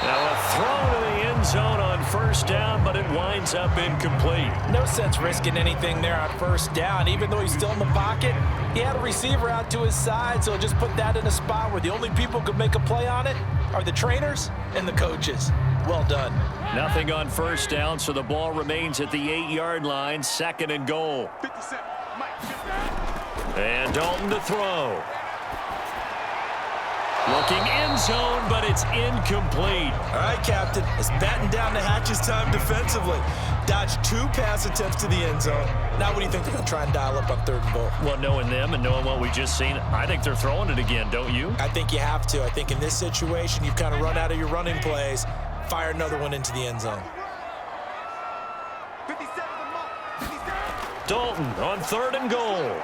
S2: Now a throw to the end zone on 1st down, but it winds up incomplete.
S4: No sense risking anything there on 1st down. Even though he's still in the pocket, he had a receiver out to his side, so just put that in a spot where the only people who can make a play on it are the trainers and the coaches. Well done.
S2: Nothing on 1st down, so the ball remains at the 8-yard line, 2nd and goal.
S5: 57, Mike.
S2: And Dalton to throw. Looking end zone, but it's incomplete.
S3: All right, Captain. It's batten down the hatches time defensively. Dodged 2 pass attempts to the end zone. Now what do you think they're going to try and dial up on 3rd and goal?
S2: Well, knowing them and knowing what we just seen, I think they're throwing it again, don't you?
S3: I think you have to. I think in this situation, you've kind of run out of your running plays. Fire another one into the end zone.
S2: Dalton on 3rd and goal.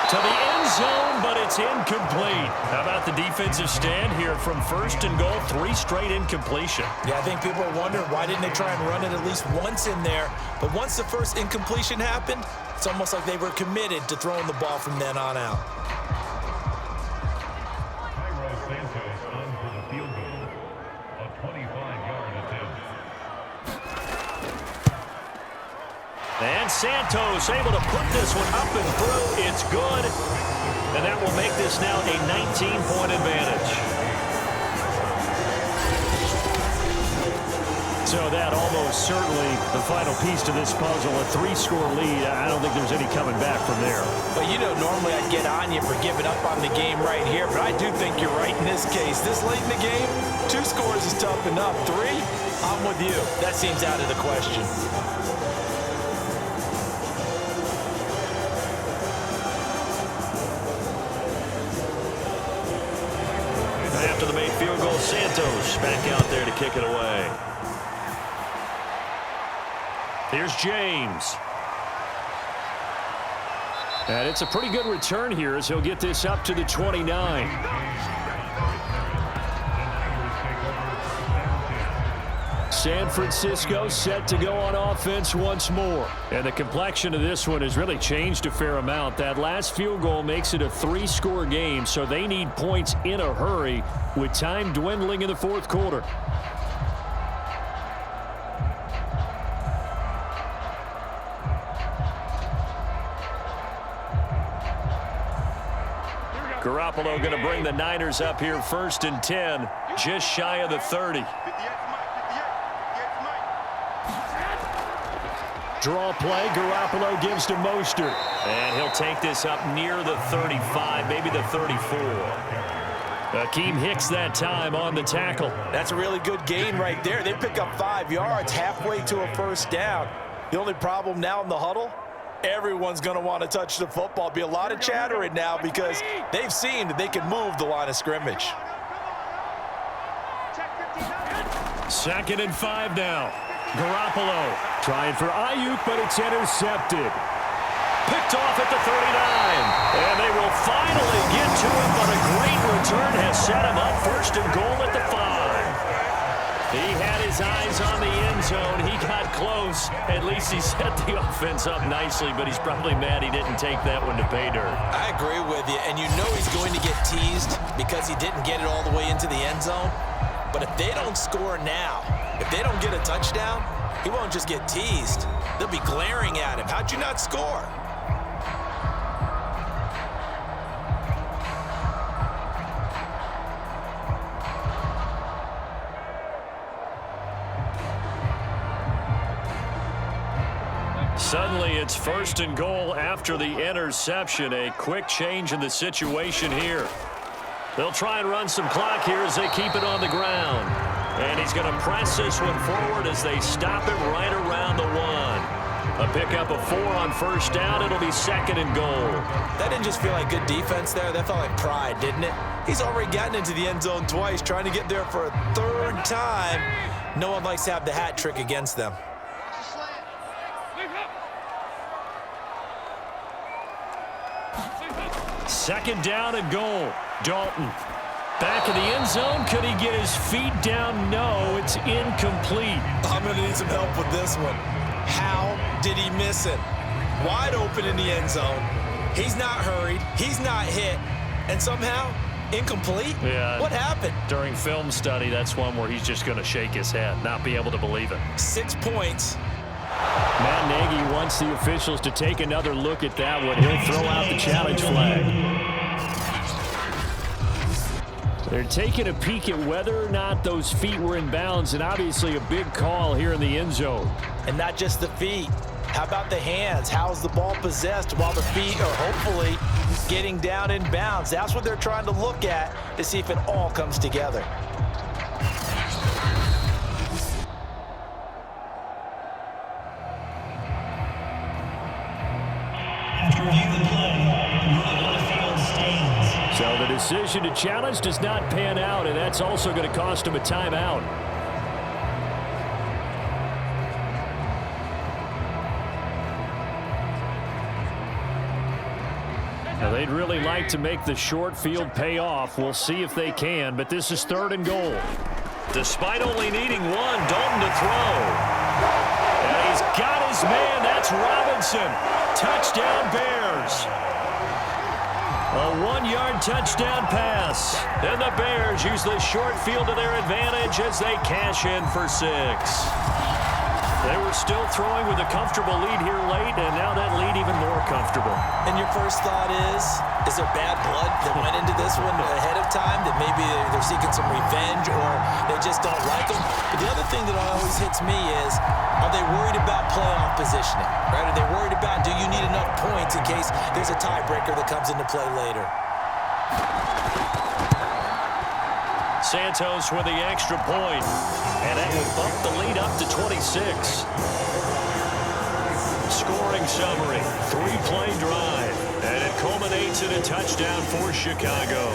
S2: To the end zone, but it's incomplete. How about the defensive stand here from 1st and goal? 3 straight incompletion.
S3: Yeah, I think people are wondering why didn't they try and run it at least once in there. But once the first incompletion happened, it's almost like they were committed to throwing the ball from then on out.
S2: And Santos able to put this one up and through. It's good. And that will make this now a 19-point advantage. So that almost certainly the final piece to this puzzle, a 3-score lead. I don't think there's any coming back from there.
S4: But you know, normally I'd get on you for giving up on the game right here, but I do think you're right in this case. This late in the game, 2 scores is tough enough. 3, I'm with you. That seems out of the question.
S2: After the made field goal, Santos back out there to kick it away. Here's James. And it's a pretty good return here as he'll get this up to the 29. San Francisco set to go on offense once more. And the complexion of this one has really changed a fair amount. That last field goal makes it a 3-score game, so they need points in a hurry with time dwindling in the 4th quarter. Garoppolo going to bring the Niners up here 1st and 10, just shy of the 30. Draw play, Garoppolo gives to Mostert. And he'll take this up near the 35, maybe the 34. Akeem Hicks that time on the tackle.
S4: That's a really good gain right there. They pick up 5 yards, halfway to a 1st down. The only problem now in the huddle, everyone's going to want to touch the football. Be a lot of chattering now because they've seen that they can move the line of scrimmage.
S2: 2nd and 5 now. Garoppolo trying for Aiyuk, but it's intercepted. Picked off at the 39. And they will finally get to him, but a great return has set him up 1st and goal at the 5. He had his eyes on the end zone. He got close. At least he set the offense up nicely, but he's probably mad he didn't take that one to pay dirt.
S3: I agree with you, and you know he's going to get teased because he didn't get it all the way into the end zone. But if they don't score now, if they don't get a touchdown, he won't just get teased. They'll be glaring at him. How'd you not score?
S2: Suddenly it's 1st and goal after the interception. A quick change in the situation here. They'll try and run some clock here as they keep it on the ground. And he's going to press this one forward as they stop it right around the 1. A pickup of 4 on 1st down. It'll be 2nd and goal.
S3: That didn't just feel like good defense there. That felt like pride, didn't it? He's already gotten into the end zone twice, trying to get there for a 3rd time. No one likes to have the hat trick against them.
S2: 2nd down and goal. Dalton back in the end zone. Could he get his feet down? No, it's incomplete.
S3: I'm going to need some help with this one. How did he miss it? Wide open in the end zone. He's not hurried. He's not hit. And somehow, incomplete?
S2: Yeah.
S3: What happened?
S2: During film study, that's one where he's just going to shake his head, not be able to believe it.
S3: 6 points.
S7: Matt Nagy wants the officials to take another look at that one. He'll throw out the challenge flag. They're taking a peek at whether or not those feet were in bounds, and obviously a big call here in the end zone.
S4: And not just the feet. How about the hands? How's the ball possessed while the feet are hopefully getting down in bounds? That's what they're trying to look at to see if it all comes together.
S7: So the decision to challenge does not pan out, and that's also going to cost him a timeout. Now they'd really like to make the short field pay off. We'll see if they can, but this is 3rd and goal. Despite only needing one, Dalton to throw. And he's got his man. That's Robinson. Touchdown Bears. A 1-yard touchdown pass. And the Bears use the short field to their advantage as they cash in for 6. They were still throwing with a comfortable lead here late, and now that lead even more comfortable.
S3: And your first thought is there bad blood that went into this one ahead of time, that maybe they're seeking some revenge or they just don't like them? But the other thing that always hits me is, are they worried about playoff positioning? Right? Are they worried about, do you need enough points in case there's a tiebreaker that comes into play later?
S7: Santos with the extra point, and that will bump the lead up to 26. Scoring summary, 3-play drive, and it culminates in a touchdown for Chicago.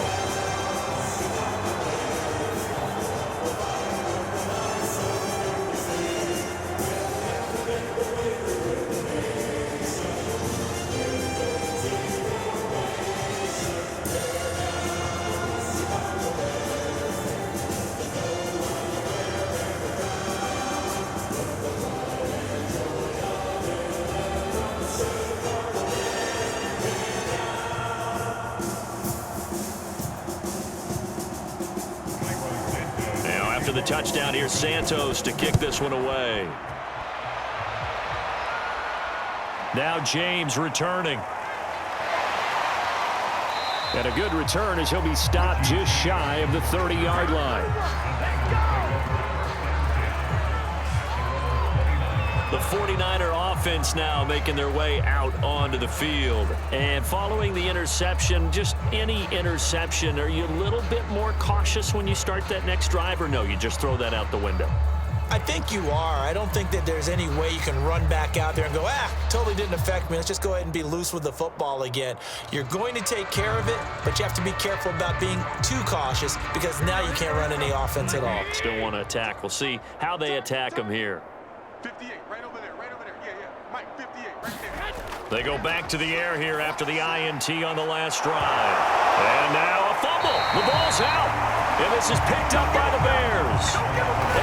S7: The touchdown here, Santos to kick this one away. Now James returning. And a good return as he'll be stopped just shy of the 30-yard line. The 49er offense now making their way out onto the field. And following the interception, just any interception, are you a little bit more cautious when you start that next drive, or no, you just throw that out the window?
S3: I think you are. I don't think that there's any way you can run back out there and go, totally didn't affect me. Let's just go ahead and be loose with the football again. You're going to take care of it, but you have to be careful about being too cautious because now you can't run any offense at all.
S7: Still want to attack. We'll see how they attack them here.
S5: 58, right over there, yeah, Mike, 58, right there.
S7: They go back to the air here after the INT on the last drive. And now a fumble. The ball's out. And this is picked up by the Bears.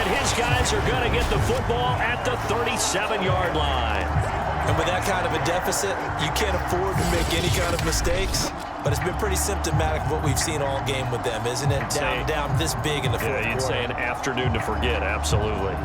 S7: And his guys are going to get the football at the 37-yard line.
S3: And with that kind of a deficit, you can't afford to make any kind of mistakes. But it's been pretty symptomatic of what we've seen all game with them, isn't it? Down this big in the fourth quarter.
S7: You'd say an afternoon to forget, absolutely.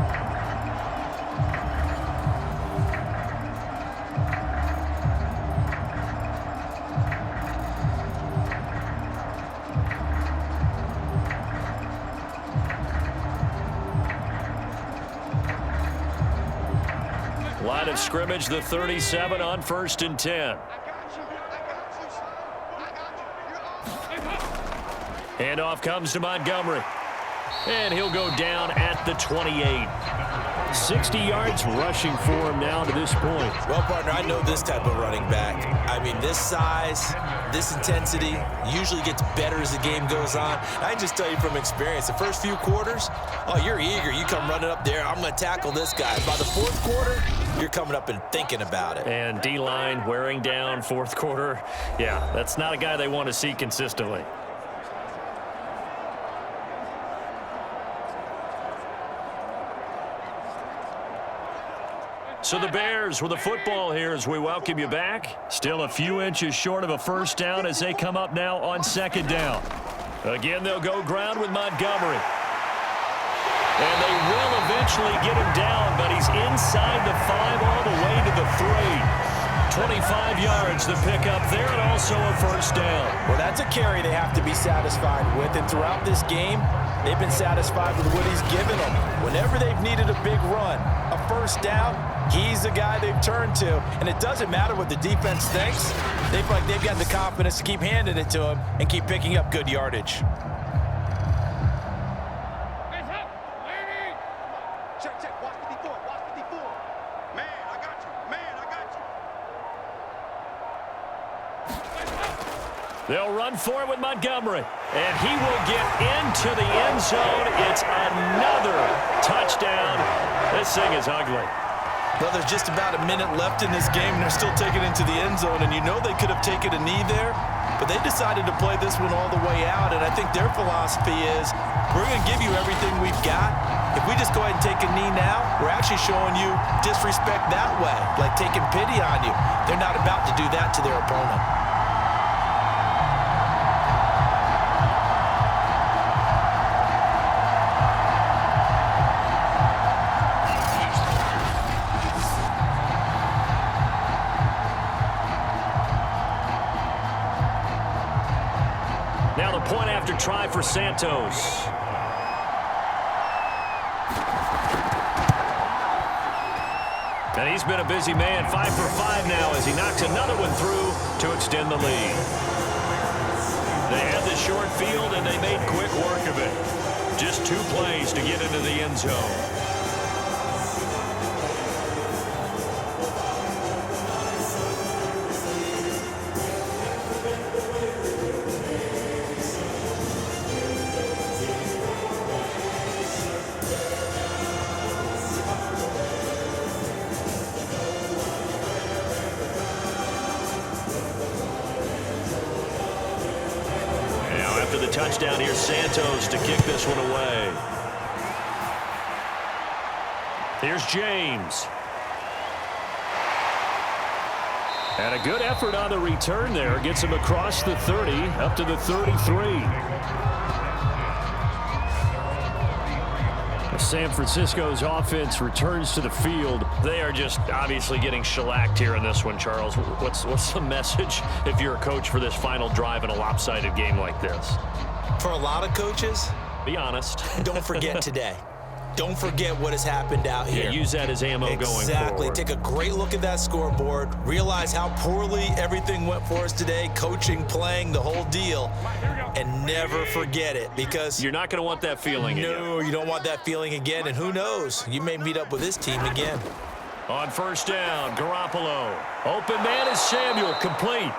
S7: Line of scrimmage, the 37 on 1st and 10. Handoff comes to Montgomery. And he'll go down at the 28. 60 yards rushing for him now to this point.
S3: Well, partner, I know this type of running back. I mean, this size, this intensity usually gets better as the game goes on. I can just tell you from experience, the first few quarters, you're eager. You come running up there, I'm going to tackle this guy. By the fourth quarter, you're coming up and thinking about it.
S7: And D-line wearing down fourth quarter. Yeah, that's not a guy they want to see consistently. So the Bears with the football here as we welcome you back. Still a few inches short of a first down as they come up now on 2nd down. Again, they'll go ground with Montgomery. And they will eventually get him down, but he's inside the 5 all the way to the 3. 25 yards to pick up there, and also a first down.
S4: Well, that's a carry they have to be satisfied with, and throughout this game, they've been satisfied with what he's given them. Whenever they've needed a big run, a first down, He's the guy they've turned to, and it doesn't matter what the defense thinks. They feel like they've got the confidence to keep handing it to him and keep picking up good yardage.
S5: Check, check. Watch 54. Watch 54. Man, I got you. Man, I got you.
S7: They'll run for it with Montgomery, and he will get into the end zone. It's another touchdown. This thing is ugly.
S4: Well, there's just about a minute left in this game, and they're still taking it into the end zone, and you know they could have taken a knee there, but they decided to play this one all the way out, and I think their philosophy is, we're going to give you everything we've got. If we just go ahead and take a knee now, we're actually showing you disrespect that way, like taking pity on you. They're not about to do that to their opponent.
S7: Now the point after try for Santos. And he's been a busy man, 5 for 5 now as he knocks another one through to extend the lead. They had the short field and they made quick work of it. Just 2 plays to get into the end zone. Touchdown here, Santos to kick this one away. Here's James. And a good effort on the return there. Gets him across the 30, up to the 33. San Francisco's offense returns to the field. They are just obviously getting shellacked here in this one, Charles. What's the message if you're a coach for this final drive in a lopsided game like this?
S3: For a lot of coaches,
S7: be honest.
S3: Don't forget today. Don't forget what has happened out here.
S7: Yeah, use that as ammo going forward.
S3: Exactly. Take a great look at that scoreboard. Realize how poorly everything went for us today. Coaching, playing, the whole deal. And never forget it, because
S7: you're not going to want that feeling again.
S3: No, you don't want that feeling again. And who knows? You may meet up with this team again.
S7: On first down, Garoppolo. Open man is Samuel, complete.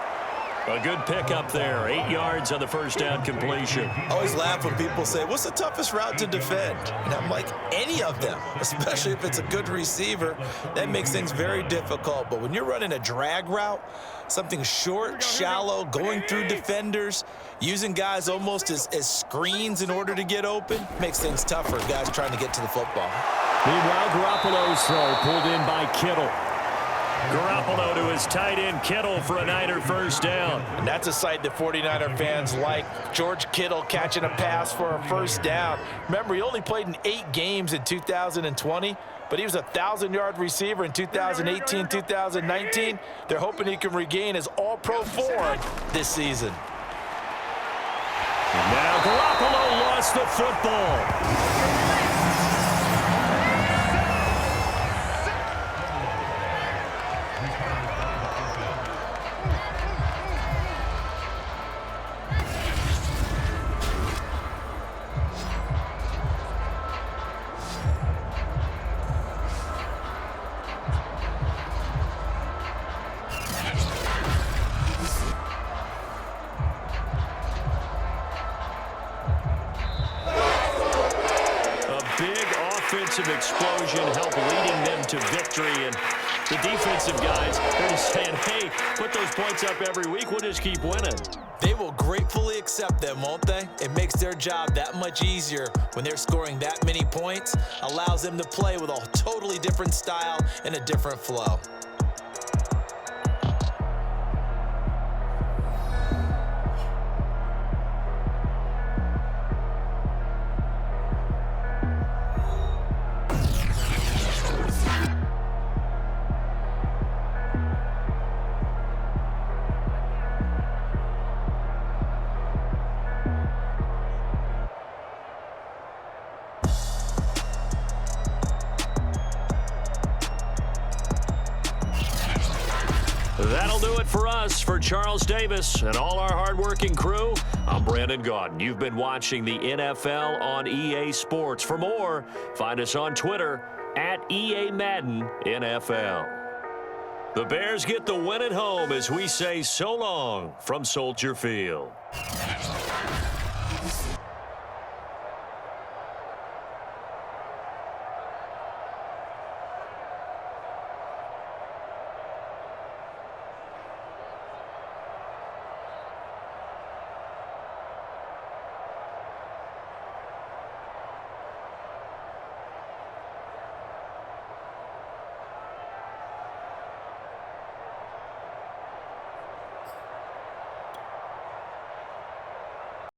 S7: A good pickup there. 8 yards on the first down completion.
S3: I always laugh when people say, what's the toughest route to defend? And I'm like, any of them, especially if it's a good receiver. That makes things very difficult. But when you're running a drag route, something short, shallow, going through defenders, using guys almost as screens in order to get open, makes things tougher, guys trying to get to the football.
S7: Meanwhile, Garoppolo's throw pulled in by Kittle. Garoppolo to his tight end, Kittle, for a Niner first down.
S4: And that's a sight that 49er fans like. George Kittle catching a pass for a first down. Remember, he only played in 8 games in 2020, but he was a 1,000-yard receiver in 2018, 2019. They're hoping he can regain his all-pro form this season.
S7: And now Garoppolo lost the football. Explosion help leading them to victory, and the defensive guys, they're just saying, hey, put those points up every week, we'll just keep winning.
S3: They will gratefully accept them, won't they? It makes their job that much easier when they're scoring that many points, allows them to play with a totally different style and a different flow.
S2: it for us. For Charles Davis and all our hardworking crew, I'm Brandon Gaudin. You've been watching the NFL on EA Sports. For more, find us on Twitter at EA Madden NFL. The Bears get the win at home as we say so long from Soldier Field.